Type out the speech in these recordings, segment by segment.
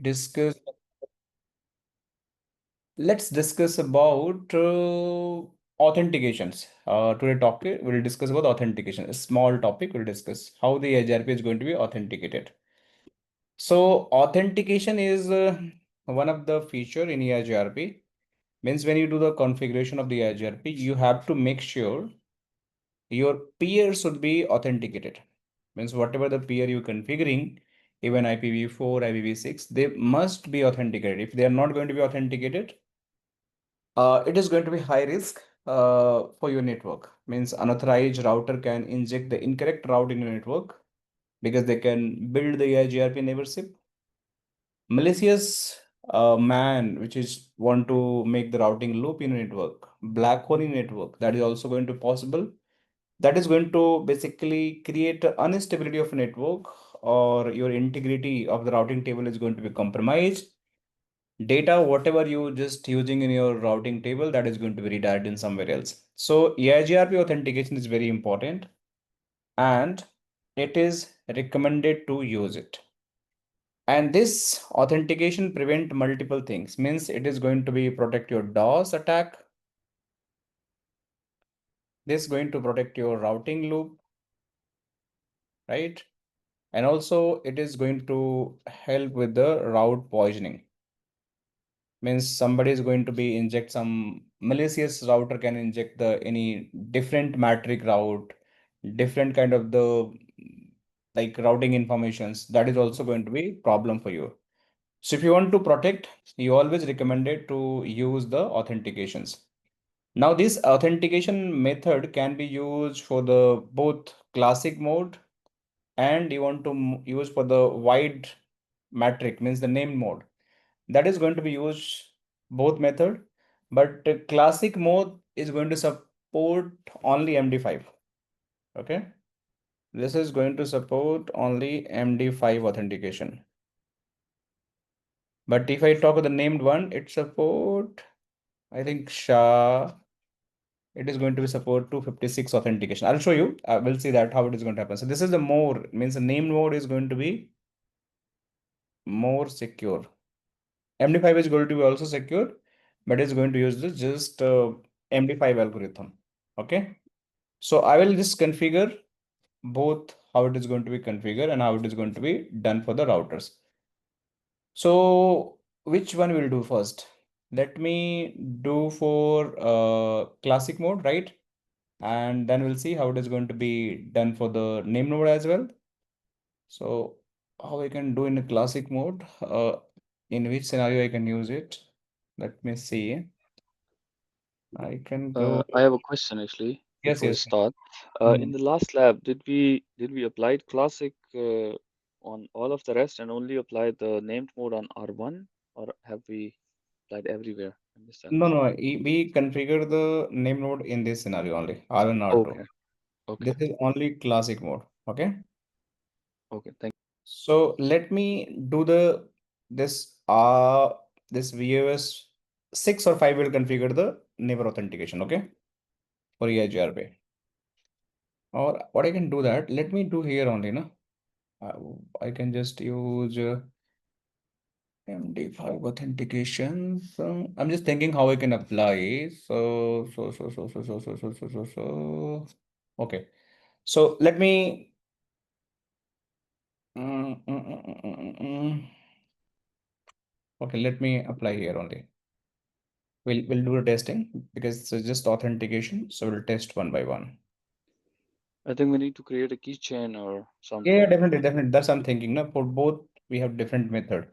discuss. Let's discuss about authentications. Today topic we'll discuss about authentication. A small topic we'll discuss how the EIGRP is going to be authenticated. So authentication is one of the feature in EIGRP. Means when you do the configuration of the EIGRP, you have to make sure your peer should be authenticated. Means whatever the peer you're configuring, even IPv4, IPv6, they must be authenticated. If they are not going to be authenticated, it is going to be high risk for your network. Means unauthorized router can inject the incorrect route in your network because they can build the EIGRP neighborship. Malicious man, which is want to make the routing loop in your network, black hole in network, that is also going to possible. That is going to basically create instability of network, or your integrity of the routing table is going to be compromised. Data, whatever you just using in your routing table, that is going to be redirected in somewhere else. So EIGRP authentication is very important and it is recommended to use it. And this authentication prevent multiple things. Means it is going to be protect your DOS attack. This is going to protect your routing loop, right? And also it is going to help with the route poisoning. Means somebody is going to be inject some malicious router can inject the any different metric route, different kind of the like routing informations. That is also going to be problem for you. So if you want to protect, you always recommended to use the authentications. Now this authentication method can be used for the both classic mode and you want to use for the wide metric, means the named mode. That is going to be used both method, but classic mode is going to support only MD5. Okay, this is going to support only MD5 authentication. But if I talk of the named one, it support, I think SHA, it is going to be support 256 authentication. I'll show you. We'll see that how it is going to happen. So this is the more, means the named mode is going to be more secure. MD5 is going to be also secure, but it's going to use the just MD5 algorithm. Okay. So I will just configure both how it is going to be configured and how it is going to be done for the routers. So which one will do first? Let me do for classic mode, right? And then we'll see how it is going to be done for the name node as well. So how I can do in a classic mode, in which scenario I can use it. Let me see. I can go. I have a question actually Yes, before we yes. start. In Hmm. the last lab, did we apply classic on all of the rest and only apply the named mode on R1, or have we applied everywhere? I missed that. No, no, we configure the name node in this scenario only, R1, R2. Okay, okay, This is only classic mode. Okay. okay. Thank So let me do this VOS 6 or 5 will configure the neighbor authentication, okay? For EIGRP. Or what I can do that, let me do here only, no? I can just use MD5 authentication. So I'm just thinking how I can apply. So. Okay. So let me. Okay, let me apply here only. We'll do the testing because it's just authentication. So we'll test one by one. I think we need to create a keychain or Yeah, something. definitely, definitely. That's I'm thinking. No, for both we have different method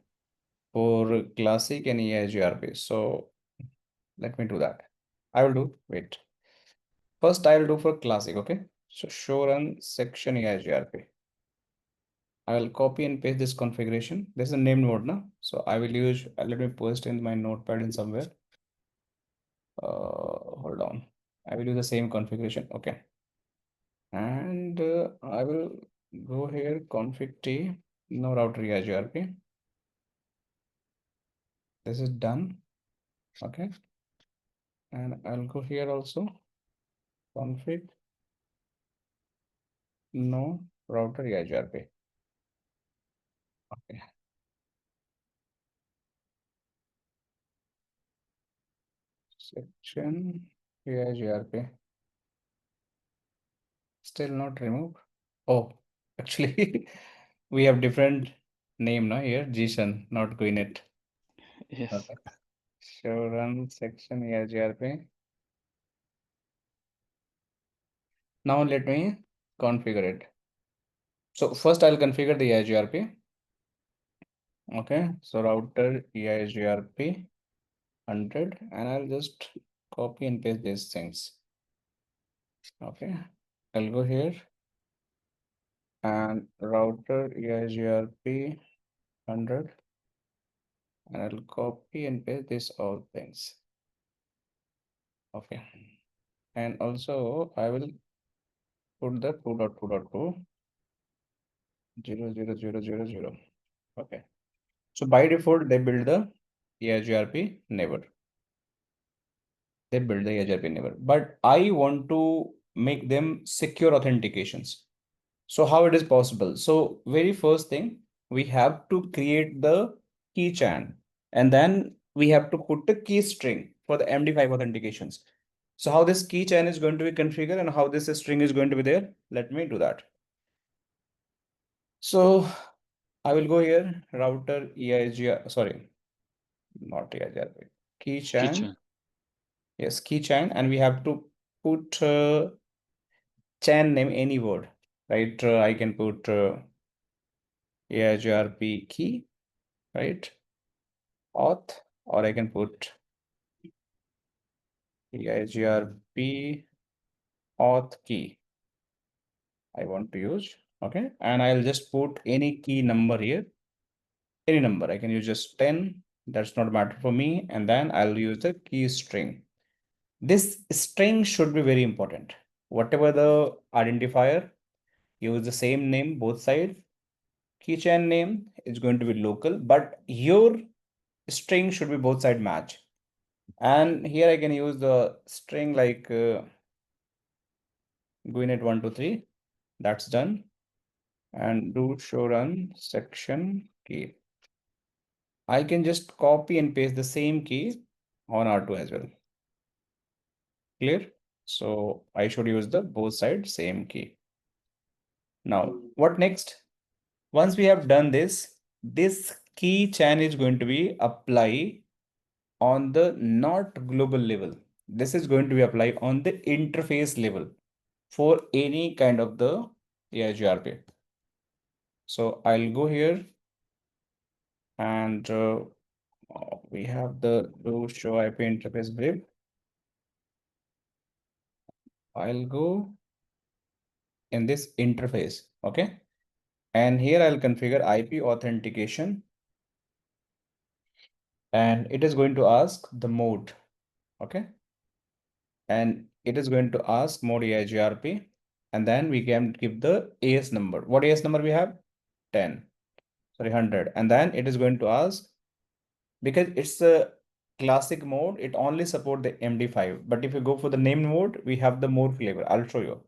for classic and EIGRP. So let me do that. I will do. Wait. First, I will do for classic. Okay. So show run section EIGRP. I will copy and paste this configuration. This is a named node now. So I will use. Let me post in my notepad in somewhere. Hold on. I will do the same configuration. Okay. And I will go here config T, no router EIGRP. This is done. Okay. And I'll go here also config no router EIGRP. Okay. section EIGRP. Still not removed. Oh, actually, we have different name now here. JSON, not GuiNet. Yes. Okay. So run section EIGRP. Now let me configure it. So first I'll configure the EIGRP. Okay, so router EIGRP 100, and I'll just copy and paste these things. Okay, I'll go here and router EIGRP 100, and I'll copy and paste this all things. Okay, and also I will put the 2.2.2 0.0.0.0.0. Okay, so by default they build the EIGRP neighbor. They build the EIGRP neighbor, but I want to make them secure authentications. So how it is possible? So very first thing, we have to create the key chain, and then we have to put the key string for the MD5 authentications. So how this key chain is going to be configured and how this string is going to be there, let me do that. So I will go here, router EIGR, sorry, not EIGR, key chain. Kitchen. Yes, key chain, and we have to put chain name any word, right? I can put EIGRP key, right? Auth, or I can put EIGRP auth key I want to use. Okay, and I'll just put any key number here, any number. I can use just 10. That's not matter for me. And then I'll use the key string. This string should be very important. Whatever the identifier, use the same name both sides. Keychain name is going to be local, but your string should be both side match. And here I can use the string like GuiNet 123. That's done. And do show run section key. I can just copy and paste the same key on R2 as well. Clear? So I should use the both sides same key. Now, what next? Once we have done this key chain is going to be apply on the not global level. This is going to be applied on the interface level for any kind of the EIGRP. So I'll go here and we have the do show IP interface brief. I'll go in this interface, okay? And here I'll configure IP authentication, and it is going to ask the mode, okay? And it is going to ask mode EIGRP, and then we can give the AS number. What AS number we have? 10, sorry, 100. And then it is going to ask, because it's a classic mode, it only support the MD5. But if you go for the named mode, we have the more flavor. I'll show you.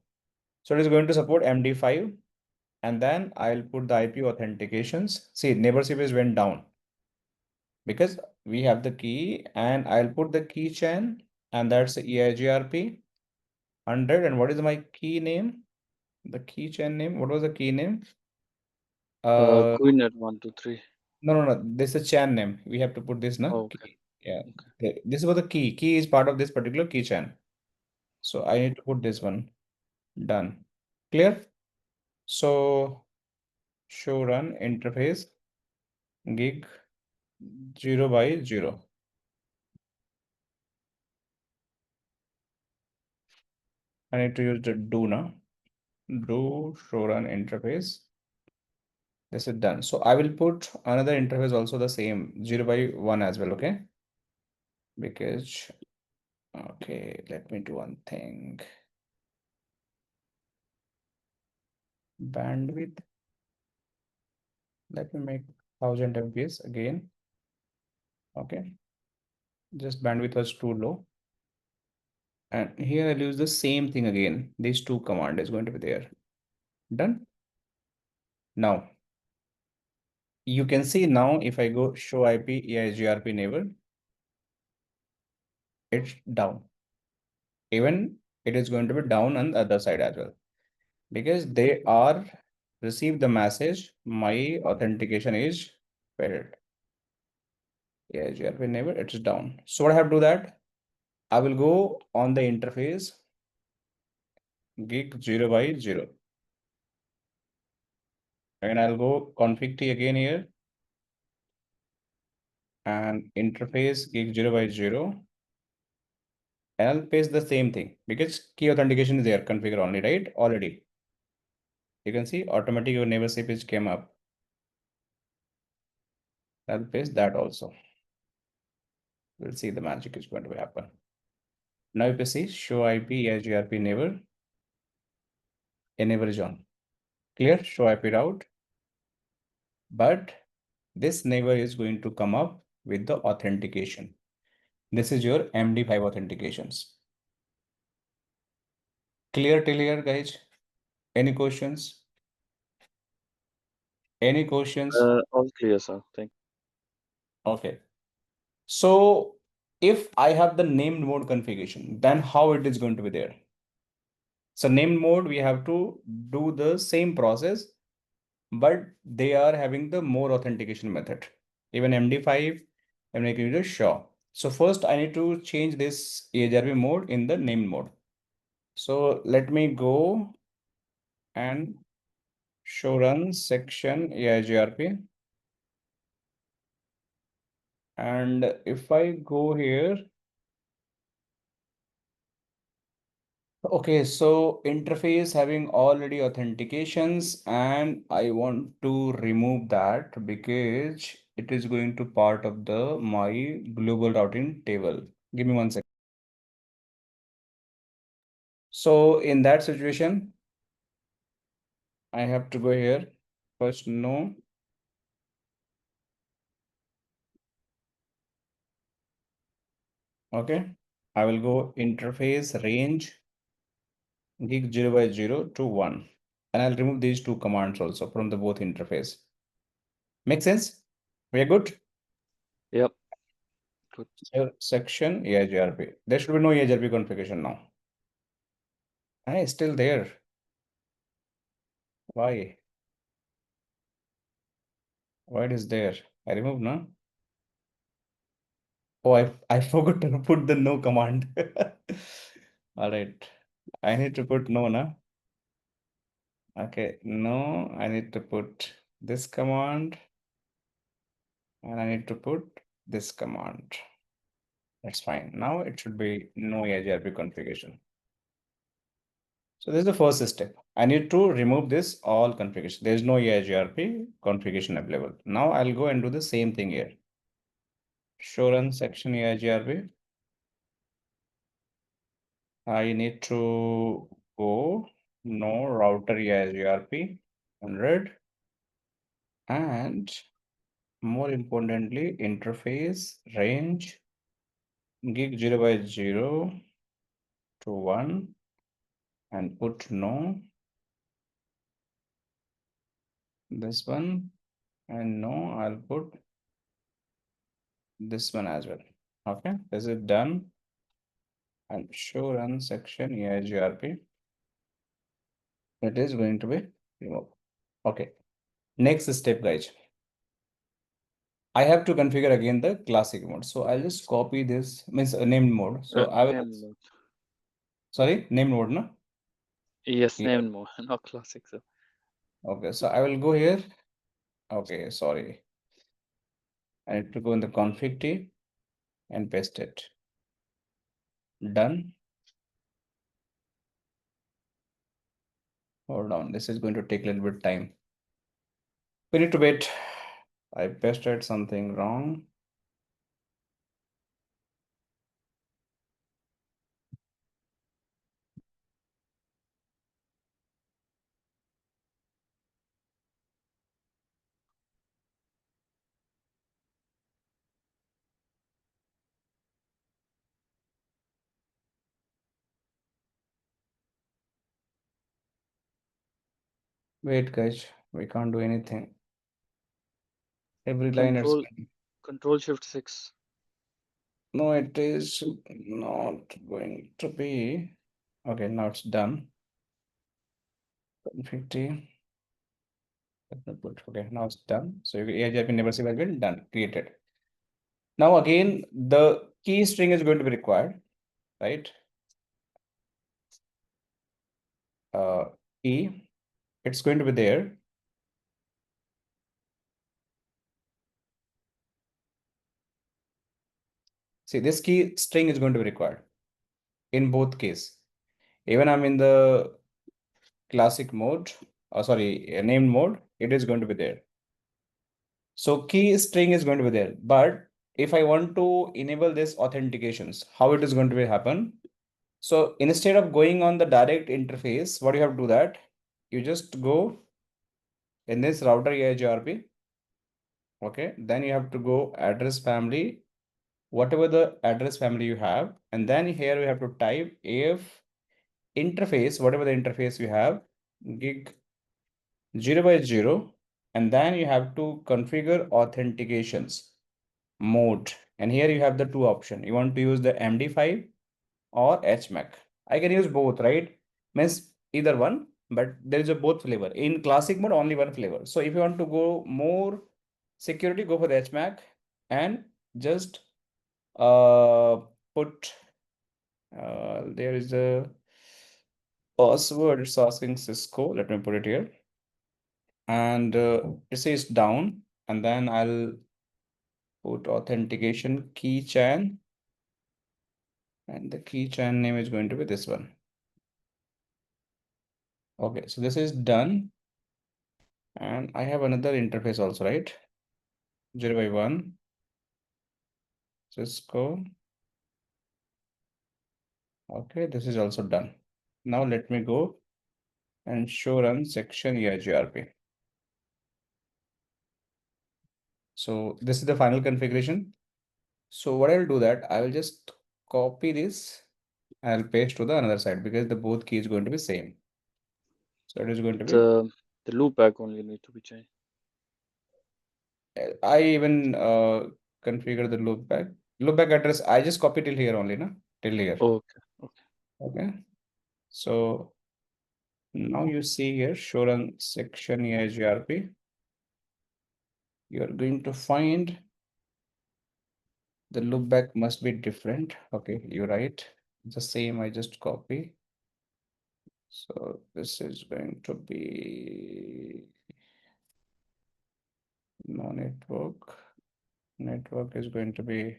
So it is going to support MD5, and then I'll put the IP authentications. See, neighborship is went down because we have the key, and I'll put the key chain, and that's the EIGRP 100. And what is my key name? The key chain name. What was the key name? GuiNet 123. No. This is chain name. We have to put this, no? Oh, okay. Key. Yeah. Okay. This was the key. Key is part of this particular key chain. So I need to put this one. Done. Clear? So show run interface gig 0 by 0. I need to use the do now. Do show run interface. This is done. So I will put another interface also the same 0 by 1 as well. Okay. Because, okay, let me do one thing. Bandwidth. Let me make 1000 FPS again. Okay. Just bandwidth was too low. And here I'll use the same thing again. These two command is going to be there. Done. Now you can see now if I go show IP EIGRP neighbor, it's down. Even it is going to be down on the other side as well, because they are received the message, my authentication is failed. Yeah, GRP neighbor, it's down. So what I have to do that? I will go on the interface gig 0 by 0. And I'll go config T again here and interface gig 0 by 0. And I'll paste the same thing because key authentication is there, configure only, right? Already. You can see automatic your neighbor page came up. I'll paste that also. We'll see the magic is going to happen. Now if you see show IP as GRP neighbor, enable is on. Clear? Show IP route. But this neighbor is going to come up with the authentication. This is your MD5 authentications. Clear till here, guys? Any questions? Any questions? All clear, sir. Thank Okay. So if I have the named mode configuration, then how it is going to be there? So named mode, we have to do the same process, but they are having the more authentication method. Even MD5, I'm making it SHA. So first I need to change this EIGRP mode in the named mode. So let me go and show run section EIGRP. And if I go here, okay, so interface having already authentications, and I want to remove that because it is going to part of the my global routing table. Give me 1 second. So in that situation, I have to go here. First, no. Okay. I will go interface range gig 0 by 0 to 1. And I'll remove these two commands also from the both interface. Make sense? We are good? you. Yep. Good. Section EIGRP. There should be no EIGRP configuration now. And it's still there. Why? Why it is there? I removed, no? Oh, I forgot to put the no command. All right. I need to put no, na? Okay, no, I need to put this command and I need to put this command. That's fine. Now it should be no EIGRP configuration. So this is the first step. I need to remove this all configuration. There is no EIGRP configuration available. Now I'll go and do the same thing here. Show run section EIGRP. I need to go no router EIGRP 100 and more importantly interface range gig 0 by 0 to 1 and put no this one and no I'll put this one as well. Okay, is it done? And show run section EIGRP. It is going to be removed. Okay, next step, guys. I have to configure again the classic mode. So I'll just copy this, means named mode. So I will, Named mode. sorry, named mode, no? Yes, Yeah. named mode, not classic, sir. Okay, so I will go here. Okay, sorry. I need to go in the config T and paste it. Done. Hold on, this is going to take a little bit time. We need to wait. I pasted something wrong. Wait, guys, we can't do anything. Every line is Control Shift 6. No, it is not going to be. Okay, now it's done. 50. Let me put. Okay, now it's done. So EIGRP never has been done, created. Now again, the key string is going to be required, right? Uh, key, it's going to be there. See, this key string is going to be required in both case. Even I'm in the classic mode, named mode, it is going to be there. So key string is going to be there. But if I want to enable this authentications, how it is going to be happen? So instead of going on the direct interface, what you have to do that? You just go in this router EIGRP. Okay, then you have to go address family, whatever the address family you have, and then here we have to type if interface, whatever the interface you have, gig 0 by 0, and then you have to configure authentications mode. And here you have the two options. You want to use the MD5 or HMAC. I can use both, right? Means either one, but there is a both flavor. In classic mode, only one flavor. So if you want to go more security, go for the HMAC and just put there is a password. It's asking Cisco. Let me put it here. And it says down, and then I'll put authentication key chain, and the key chain name is going to be this one. Okay, so this is done, and I have another interface also, right? 0 by 1 Cisco. Okay, this is also done. Now let me go and show run section EIGRP. So this is the final configuration. So what I'll do that, I will just copy this. I'll paste to the another side because the both key is going to be same. So it is going to be, The loopback only need to be changed. I even configure the loopback. Loopback address, I just copy till here only, na? Till here. Okay. Okay. Okay. So now you see here, show run section EIGRP. You are going to find the loopback must be different. Okay, you're right. The same, I just copy. So this is going to be no network. Network is going to be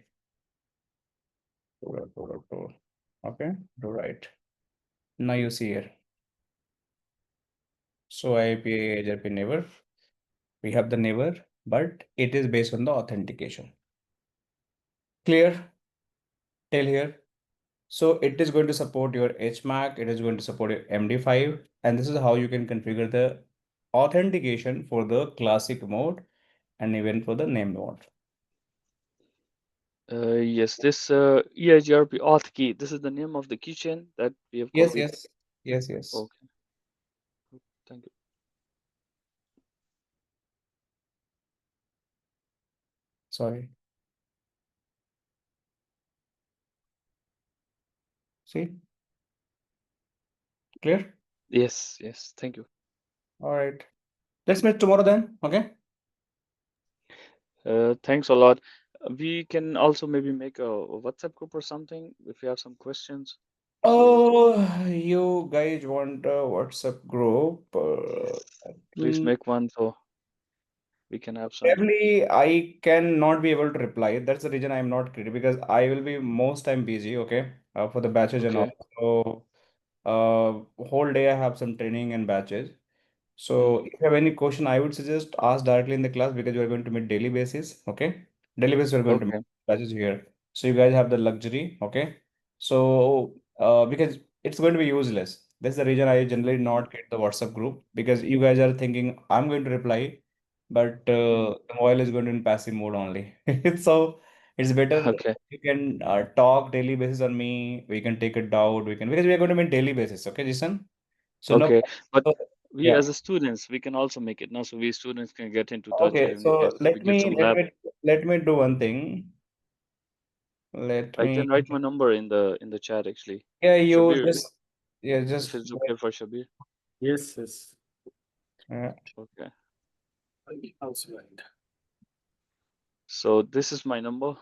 okay, do right. Now you see here. So IP EIGRP neighbor. We have the neighbor, but it is based on the authentication. Clear till here? So it is going to support your HMAC, it is going to support your MD5, and this is how you can configure the authentication for the classic mode and even for the name mode. Yes, this EIGRP auth key. This is the name of the keychain that we have Yes, copied. yes, yes, yes. Okay. Thank you. Sorry. See, clear? Yes. Yes. Thank you. All right. Let's meet tomorrow then. Okay. Thanks a lot. We can also maybe make a WhatsApp group or something if you have some questions. So Oh, you guys want a WhatsApp group? yes, please Mm, make one so we can have some. Probably I cannot be able to reply. That's the reason I'm not creative because I will be most time busy, okay, for the batches and all. Okay. So, whole day I have some training and batches. So Mm, if you have any question, I would suggest ask directly in the class because we are going to meet daily basis. Okay. Daily basis we're going to meet okay. batches here. So you guys have the luxury. Okay. So because it's going to be useless. That's the reason I generally Mm, not get the WhatsApp group because you guys are thinking I'm going to reply, but mm. the mobile is going to be in passive mode only. So it's better Okay. you can talk daily basis on me. We can take a doubt. We can because we are going to meet daily basis. Okay, Jason. So no. Okay. But So, we yeah. as a students, we can also make it now, so we students can get into touch Okay, even in so case we get some let lab. me let me do one thing. Let I me. can write my number in the chat actually. Yeah, you Shabir, just. Yeah, if just. it's okay for Shabir. Yes, yes. Okay. Also right. So this is my number.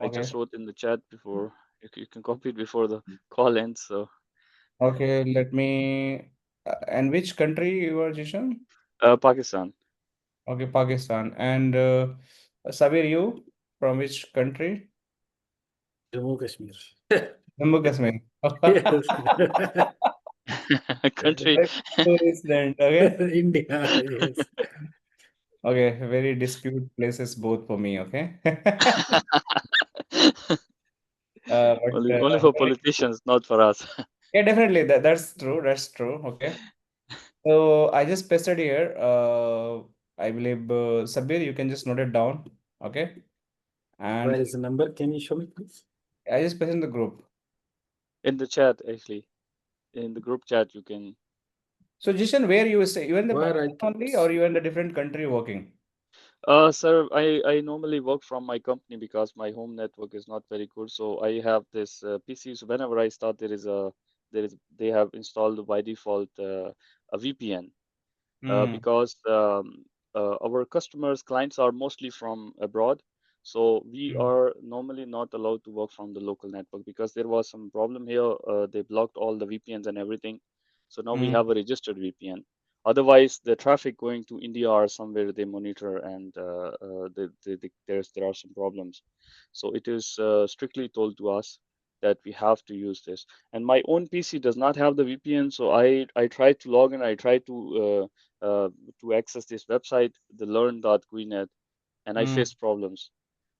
I Okay. just wrote in the chat before. You can copy it before the call ends. So Okay. Let me. And which country you are, Jishan? Pakistan. Okay, Pakistan. And Sabir, you from which country? Jammu Kashmir. Jammu Kashmir. Yes. Country. Coincident. Okay. India, yes. Okay. Very dispute places both for me. Okay. But Only for very, politicians, not for us. yeah, definitely. That's true. That's true. Okay. So I just pasted here. I believe Sabir, you can just note it down. Okay. Where And is the number? Can you show me, please? I just pasted in the group. In the chat, actually, in the group chat, you can. So Jishan, where you stay? You in the Where I Pakistan can only, or see. you in a different country working? Sir, I normally work from my company because my home network is not very good. So I have this PC. So whenever I start, they have installed by default a VPN. Hmm. Because our customers, clients are mostly from abroad. So we Hmm. are normally not allowed to work from the local network because there was some problem here. They blocked all the VPNs and everything. So now we Hmm. have a registered VPN. Otherwise, the traffic going to India or somewhere they monitor, and there are some problems. So it is strictly told to us that we have to use this. And my own PC does not have the VPN, so I try to log in. I try to access this website, the learn.guinet, and I Hmm. face problems.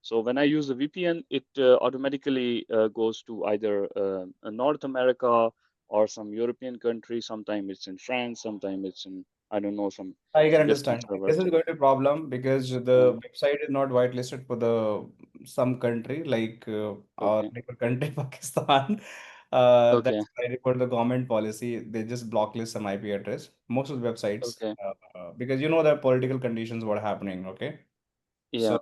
So when I use the VPN, it automatically goes to either North America or some European country. Sometimes it's in France, sometimes it's in, I don't know, some I can distant understand. server. This is going to be a problem because Yeah. the website is not whitelisted for the some country like our Okay. neighbor country, Pakistan. Okay. That's why for the government policy, they just blocklist some IP address. Most of the websites, Okay. because you know the political conditions what are happening. Okay, Yeah.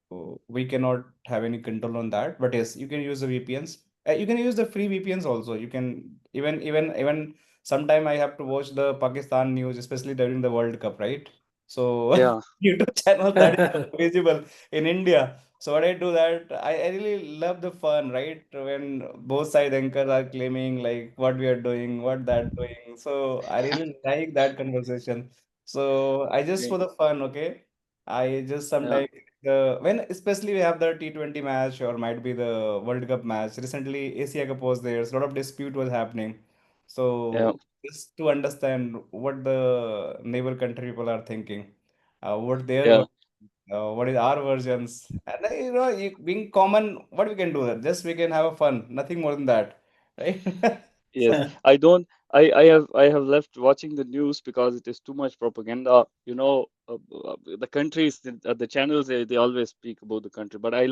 so we cannot have any control on that. But yes, you can use the VPNs. You can use the free VPNs also. You can even sometime I have to watch the Pakistan news, especially during the World Cup, right? So Yeah. YouTube channel that is not visible in India. So what I do that I really love the fun, right? When both side anchors are claiming like what we are doing, what that doing. So I really like that conversation. So I just Okay. for the fun, okay. I just Yeah. sometimes when especially we have the T20 match or might be the World Cup match. Recently, Asia Cup was there. So a lot of dispute was happening. Yeah. So just to understand what the neighbor country people are thinking, what their Yeah. what is our versions, and being common, what we can do that. Just we can have a fun, nothing more than that, right? Yes, I don't. I have left watching the news because it is too much propaganda. The countries, the channels, they always speak about the country, but I